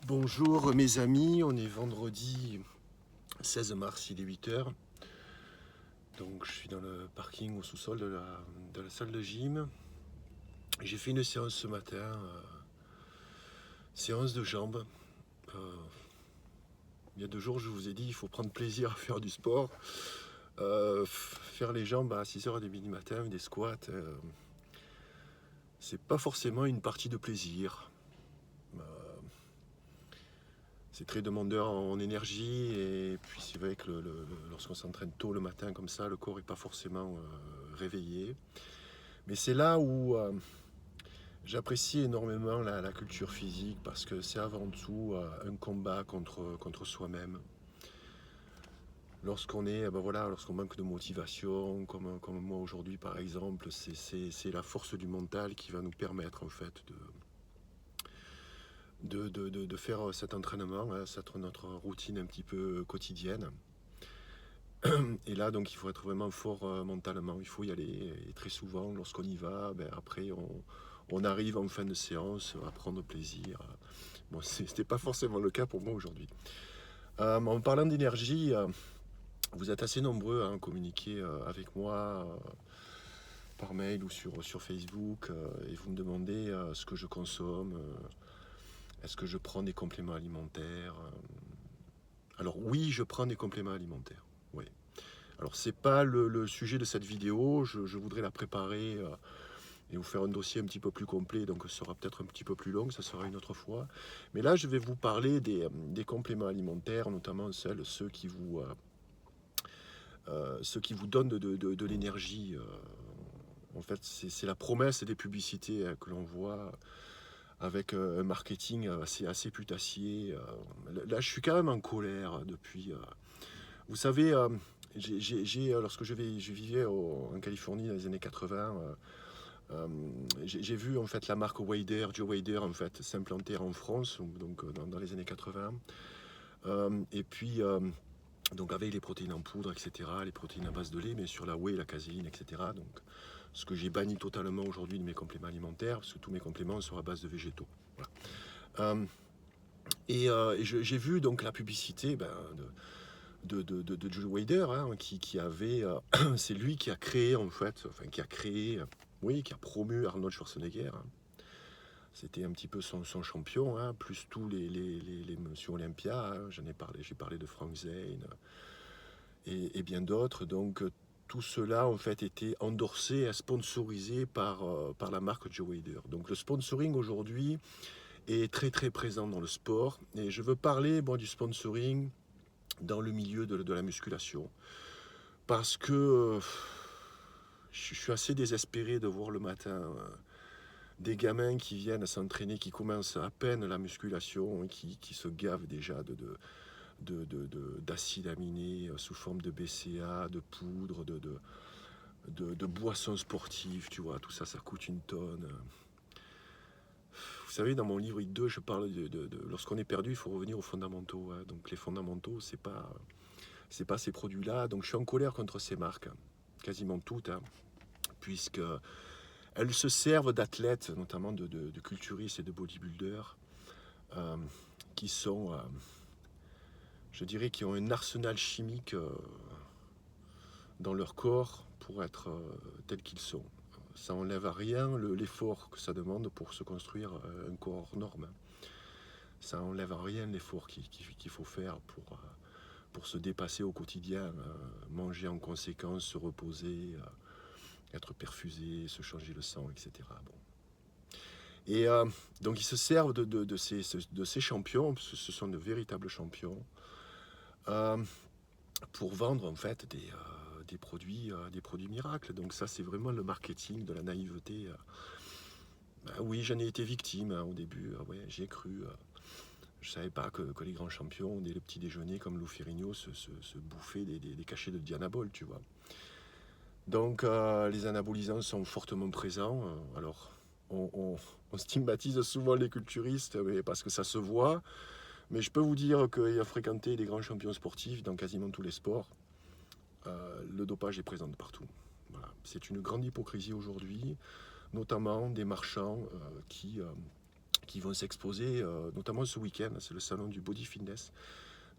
Bonjour mes amis, on est vendredi 16 mars, il est 8 h. Donc je suis dans le parking au sous-sol de la salle de gym. J'ai fait une séance ce matin, séance de jambes. Euh, il y a 2 jours, je vous ai dit, il faut prendre plaisir à faire du sport. Faire les jambes à 6h30 du matin, des squats, c'est pas forcément une partie de plaisir. Euh, c'est très demandeur en énergie et puis c'est vrai que lorsqu'on s'entraîne tôt le matin comme ça, le corps n'est pas forcément réveillé. Mais c'est là où j'apprécie énormément la culture physique parce que c'est avant tout un combat contre soi-même. Lorsqu'on lorsqu'on manque de motivation, comme moi aujourd'hui par exemple, c'est la force du mental qui va nous permettre en fait de faire cet entraînement, hein, notre routine un petit peu quotidienne. Et là, donc, il faut être vraiment fort mentalement, il faut y aller. Et très souvent, lorsqu'on y va, après, on arrive en fin de séance à prendre plaisir. Bon, c'était pas forcément le cas pour moi aujourd'hui. En parlant d'énergie, vous êtes assez nombreux à communiquer avec moi par mail ou sur Facebook et vous me demandez ce que je consomme, est-ce que je prends des compléments alimentaires. Alors oui, je prends des compléments alimentaires. Oui. Alors c'est pas le sujet de cette vidéo, je voudrais la préparer et vous faire un dossier un petit peu plus complet, donc ce sera peut-être un petit peu plus long, ça sera une autre fois. Mais là je vais vous parler des compléments alimentaires, notamment ceux qui vous donnent de l'énergie. En fait c'est la promesse des publicités que l'on voit avec un marketing assez putassier. Là je suis quand même en colère depuis... Vous savez, lorsque je vivais en Californie dans les années 80, j'ai vu en fait la marque Weider, Joe Weider en fait s'implanter en France, donc dans les années 80. Et puis donc avec les protéines en poudre, etc., les protéines à base de lait, mais sur la whey, la caséine, etc. Donc ce que j'ai banni totalement aujourd'hui de mes compléments alimentaires, parce que tous mes compléments sont à base de végétaux. Voilà. Et j'ai vu donc la publicité de Joe Weider, hein, qui avait, c'est lui qui a créé en fait, enfin qui a créé, oui, qui a promu Arnold Schwarzenegger. Hein. C'était un petit peu son champion, hein, plus tous les Monsieur Olympia. Hein, j'ai parlé de Frank Zane et bien d'autres. Donc tout cela en fait était endorsé et sponsorisé par la marque Joe Weider. Donc le sponsoring aujourd'hui est très très présent dans le sport. Et je veux parler du sponsoring dans le milieu de la musculation. Parce que je suis assez désespéré de voir le matin des gamins qui viennent s'entraîner, qui commencent à peine la musculation, qui se gavent déjà d'acides aminés sous forme de BCA, de poudre, de boissons sportives, tu vois, tout ça, ça coûte une tonne. Vous savez, dans mon livre I2, je parle lorsqu'on est perdu, il faut revenir aux fondamentaux. Hein. Donc les fondamentaux, c'est pas ces produits-là. Donc je suis en colère contre ces marques, quasiment toutes, hein, puisque elles se servent d'athlètes, notamment de culturistes et de bodybuilders, qui sont, je dirais, qui ont un arsenal chimique dans leur corps pour être tels qu'ils sont. Ça enlève à rien l'effort que ça demande pour se construire un corps norme. Ça enlève à rien l'effort qu'il faut faire pour se dépasser au quotidien, manger en conséquence, se reposer, être perfusé, se changer le sang, etc. Bon. Et donc ils se servent de ces champions, parce que ce sont de véritables champions, pour vendre en fait des produits miracles. Donc ça c'est vraiment le marketing de la naïveté. Oui, j'en ai été victime hein, au début, ouais, j'y ai cru. Je ne savais pas que les grands champions, dès le petit déjeuner, comme Lou Ferrigno, se bouffaient des cachets de Dianabol, tu vois. Donc les anabolisants sont fortement présents. Alors on stigmatise souvent les culturistes parce que ça se voit. Mais je peux vous dire qu'il a fréquenté des grands champions sportifs dans quasiment tous les sports. Le dopage est présent de partout. Voilà. C'est une grande hypocrisie aujourd'hui, notamment des marchands qui qui vont s'exposer, notamment ce week-end. C'est le salon du Body Fitness.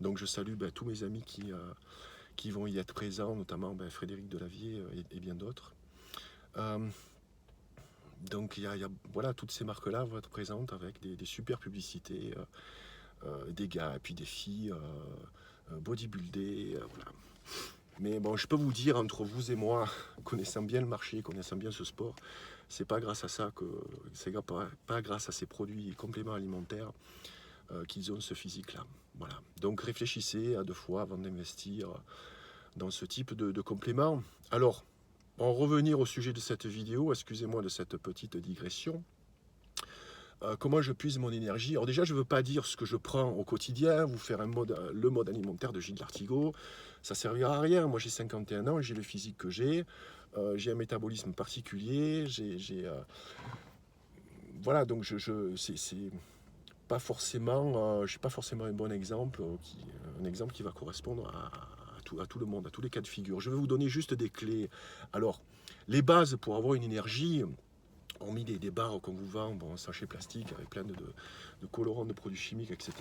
Donc je salue tous mes amis qui vont y être présents, notamment Frédéric Delavier et bien d'autres. Donc voilà, toutes ces marques-là vont être présentes avec des super publicités, des gars et puis des filles bodybuildés. Voilà. Mais bon, je peux vous dire, entre vous et moi, connaissant bien le marché, connaissant bien ce sport, c'est pas grâce à ça que c'est pas grâce à ces produits compléments alimentaires qu'ils ont ce physique-là. Voilà. Donc réfléchissez à 2 fois avant d'investir dans ce type de compléments. Alors, en revenir au sujet de cette vidéo, excusez-moi de cette petite digression. Comment je puise mon énergie? Alors déjà, je ne veux pas dire ce que je prends au quotidien, vous faire le mode alimentaire de Gilles Lartigot, ça ne servira à rien. Moi, j'ai 51 ans, j'ai le physique que j'ai un métabolisme particulier, voilà, donc c'est pas forcément, je suis pas forcément un bon exemple, un exemple qui va correspondre à tout le monde, à tous les cas de figure. Je vais vous donner juste des clés. Alors, les bases pour avoir une énergie, hormis des barres qu'on vous vend, bon, sachets plastiques avec plein de colorants, de produits chimiques, etc.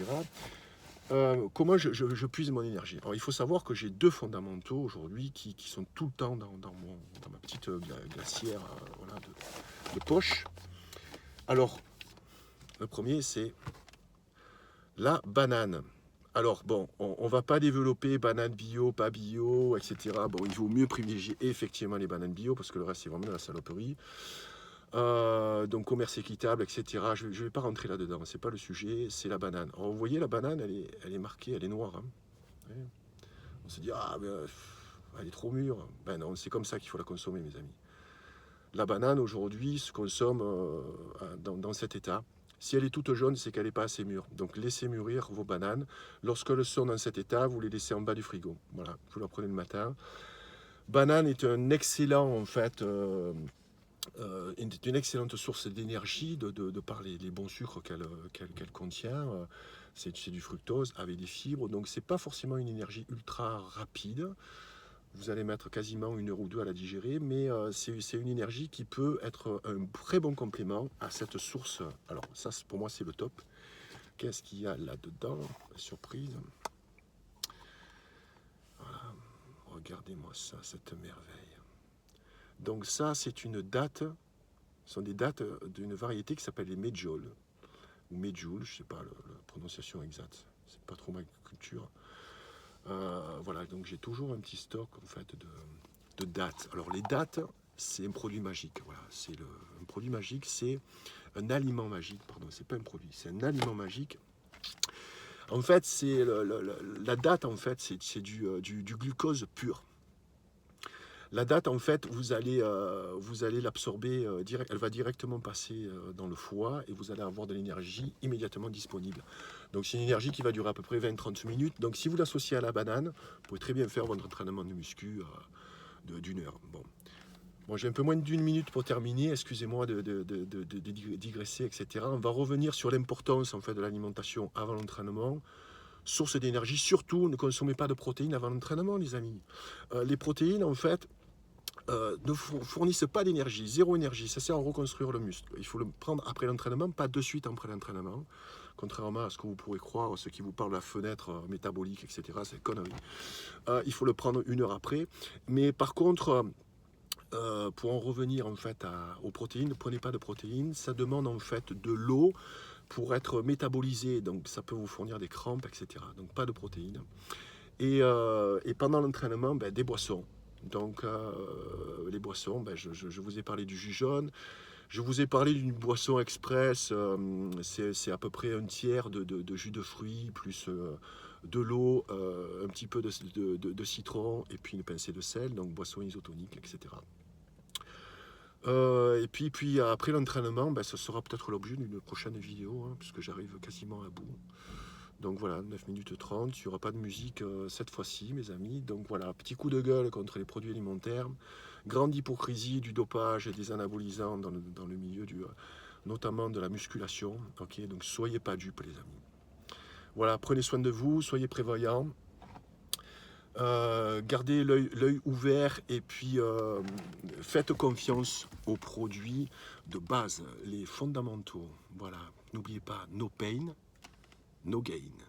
Comment je puise mon énergie? Alors, il faut savoir que j'ai 2 fondamentaux aujourd'hui qui sont tout le temps dans ma petite glacière voilà, de poche. Alors, le premier, c'est la banane. Alors, bon, on ne va pas développer banane bio, pas bio, etc. Bon, il vaut mieux privilégier effectivement les bananes bio parce que le reste, c'est vraiment de la saloperie. Donc commerce équitable, etc. Je ne vais pas rentrer là-dedans, c'est pas le sujet, c'est la banane. Alors vous voyez, la banane, elle est marquée, elle est noire. Hein. On se dit, ah, ben, elle est trop mûre. Ben non, c'est comme ça qu'il faut la consommer, mes amis. La banane, aujourd'hui, se consomme dans cet état. Si elle est toute jaune, c'est qu'elle n'est pas assez mûre. Donc laissez mûrir vos bananes. Lorsqu'elles sont dans cet état, vous les laissez en bas du frigo. Voilà, vous la prenez le matin. Banane est un excellent, en fait... une excellente source d'énergie de par les bons sucres qu'elle contient. C'est du fructose avec des fibres, donc c'est pas forcément une énergie ultra rapide. Vous allez mettre quasiment 1 heure ou 2 à la digérer, mais c'est une énergie qui peut être un très bon complément à cette source. Alors ça, pour moi, c'est le top. Qu'est-ce qu'il y a là-dedans? Surprise. Voilà. Regardez-moi ça, cette merveille. Donc ça, c'est une date, ce sont des dates d'une variété qui s'appelle les medjool, ou medjool, je ne sais pas la prononciation exacte, c'est pas trop ma culture. Voilà, donc j'ai toujours un petit stock en fait de dates. Alors les dates, c'est un produit magique. Voilà, un produit magique, c'est un aliment magique. Pardon, c'est pas un produit, c'est un aliment magique. En fait, c'est la date. En fait, c'est du glucose pur. La date, en fait, vous allez l'absorber, elle va directement passer dans le foie et vous allez avoir de l'énergie immédiatement disponible. Donc c'est une énergie qui va durer à peu près 20-30 minutes. Donc si vous l'associez à la banane, vous pouvez très bien faire votre entraînement de muscu d'1 heure. Bon, j'ai un peu moins d'1 minute pour terminer, excusez-moi de digresser, etc. On va revenir sur l'importance en fait, de l'alimentation avant l'entraînement. Source d'énergie, surtout ne consommez pas de protéines avant l'entraînement, les amis. Les protéines, en fait, ne fournissent pas d'énergie, zéro énergie, ça sert à reconstruire le muscle. Il faut le prendre après l'entraînement, pas de suite après l'entraînement, contrairement à ce que vous pourrez croire, ceux qui vous parlent de la fenêtre métabolique, etc., c'est connerie. Il faut le prendre 1 heure après, mais par contre, pour en revenir en fait aux protéines, ne prenez pas de protéines, ça demande en fait de l'eau pour être métabolisé, donc ça peut vous fournir des crampes, etc., donc pas de protéines. Et pendant l'entraînement, des boissons. Donc les boissons, je vous ai parlé du jus jaune, je vous ai parlé d'une boisson express, c'est à peu près 1/3 de jus de fruits, plus de l'eau, un petit peu de citron et puis une pincée de sel, donc boisson isotonique, etc. Et puis après l'entraînement, ce sera peut-être l'objet d'une prochaine vidéo, hein, puisque j'arrive quasiment à bout. Donc voilà, 9 minutes 30, il n'y aura pas de musique cette fois-ci, mes amis. Donc voilà, petit coup de gueule contre les produits alimentaires, grande hypocrisie du dopage et des anabolisants dans le milieu notamment de la musculation. Ok, donc soyez pas dupes, les amis. Voilà, prenez soin de vous, soyez prévoyants. Gardez l'œil ouvert et puis faites confiance aux produits de base, les fondamentaux. Voilà, Donc n'oubliez pas, no pain, no gain.